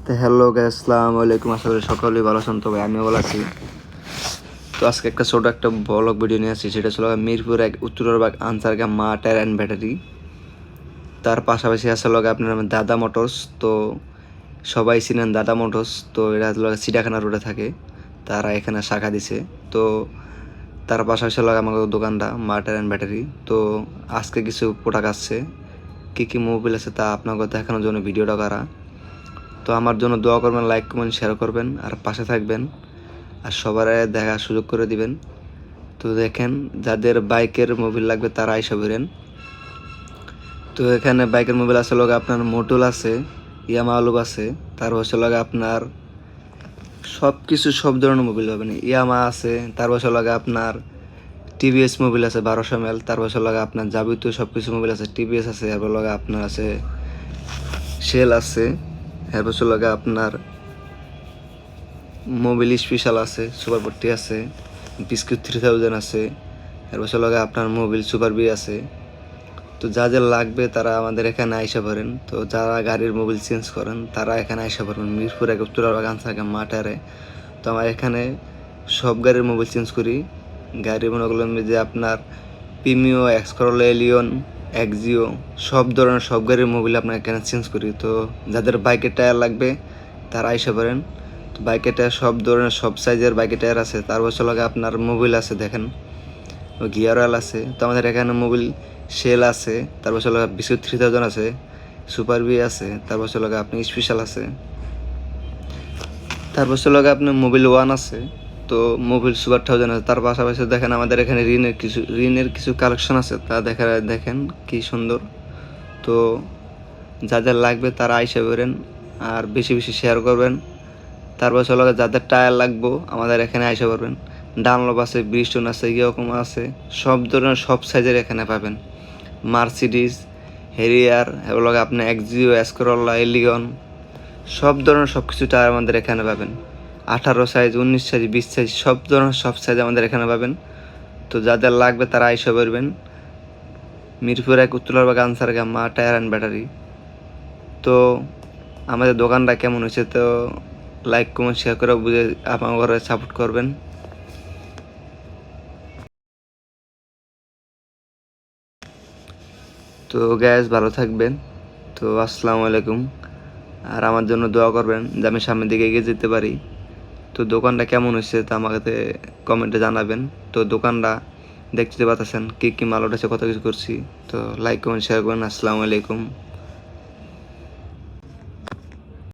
তো hello guys, আসসালামু আলাইকুম। আশা করি সকলেই ভালো আছেন। তবে আমিও ভালো আছি। তো আজকে ছোট একটা ব্লগ ভিডিও নিয়ে আসছি। সেটা ছিল মিরপুর এক উত্তরবাগ আনসারগা মা টায়ার অ্যান্ড ব্যাটারি। তার পাশাপাশি আছে আপনার দাদা মোটরস। তো সবাই চিনেন দাদা মোটরস। তো এটা চিড়িয়াখানা রোডে থাকে, তারা এখানে শাখা দিছে। তো তার পাশাপাশি আমাদের দোকানটা মা টায়ার অ্যান্ড ব্যাটারি। তো আজকে কিছু প্রোডাক্ট আসছে, কী কী মোবাইল আছে তা আপনাকে দেখানোর জন্য ভিডিওটা করা। তো আমার জন্য দোয়া করবেন, লাইক কমেন্ট শেয়ার করবেন, আর পাশে থাকবেন, আর সবার দেখার সুযোগ করে দিবেন। তো দেখেন, যাদের বাইকের মোবিল লাগবে তারা আইসা বেরেন। তো এখানে বাইকের মোবিল আছে আপনার মোটুল আছে, ইয়ামা আলুব আছে, তার আপনার সব ধরনের মোবিল পাবেন। ইয়ামা আছে, তার আপনার টিভিএস মোবিল আছে 1200 ml, তার আপনার যাবতীয় সব কিছু মোবিল আছে। টিভিএস আছে, এরপর আপনার আছে শেল আছে, এরপর আপনার মোবিল স্পেশাল আছে, সুপার পট্টি আছে, বিস্কুট 3000 আছে, এরপর আপনার মোবিল সুপার বি আছে। তো যাদের লাগবে তারা আমাদের এখানে আইসা পারেন। তো যারা গাড়ির মোবিল চেঞ্জ করেন তারা এখানে আইসা পারেন মিরপুর এক উত্তরবাগান থাকে মাটারে। তো আমার এখানে সব গাড়ির মোবিল চেঞ্জ করি। গাড়ি মনে করলাম যে আপনার প্রিমিও, এক্সকরোলা, এলিয়ন, এক্সিও, সব ধরনের সব গাড়ির মোবিল আপনার এখানে চেঞ্জ করি। তো যাদের বাইকের টায়ার লাগবে তারা আইসা পারেন। তো বাইকের টায়ার সব ধরনের সব সাইজের বাইকের টায়ার আছে। তার আপনার মোবিল আছে, দেখেন গিয়ার অয়েল আছে। তো আমাদের এখানে মোবিল শেল আছে, তারপর বিস্কুট 3000 আছে, সুপার বি আছে, তারপর আপনি স্পেশাল আছে, তারপর আপনার মোবিল ওয়ান আছে, তো মোবিল সুপার 1000 আছে। তার পাশাপাশি দেখেন আমাদের এখানে ঋণের কিছু কালেকশন আছে, তা দেখেন কি সুন্দর। তো যাদের লাগবে তারা আইসা বেরেন, আর বেশি বেশি শেয়ার করবেন। তারপর যাদের টায়ার লাগবো আমাদের এখানে আইসা পারবেন। ডানলপ আছে, ব্রিস্টোন আছে, ইয়কম আছে, সব ধরনের সব সাইজের এখানে পাবেন। মার্সিডিজ, হেরিয়ার, এগুলো আপনি এক্সিও, এসকরোলা, এলিয়ন, সব ধরনের সব কিছু টায়ার আমাদের এখানে পাবেন। 18 সাইজ, 19 সাইজ, 20 সাইজ, সব ধরনের সব সাইজ আমাদের এখানে পাবেন। তো যাদের লাগবে তারা আইসা পারবেন মিরপুর এক উত্তরবাগ আনসারগা মা টায়ার অ্যান্ড ব্যাটারি। তো আমাদের দোকানটা কেমন হয়েছে তো লাইক কমেন্ট শেয়ার করে বুঝে আমার ঘরে সাপোর্ট করবেন। তো গ্যাস ভালো থাকবেন। তো আসসালামু আলাইকুম। আর আমার জন্য দোয়া করবেন যে আমি সামনের দিকে এগিয়ে যেতে পারি। তো দোকানটা কেমন হয়েছে তা আমাকে কমেন্টে জানাবেন। তো দোকানটা দেখতে পাচ্ছেন কী কী মাল উঠেছে, কত কিছু করছি। তো লাইক কমেন্ট শেয়ার করবেন। আসসালামু আলাইকুম।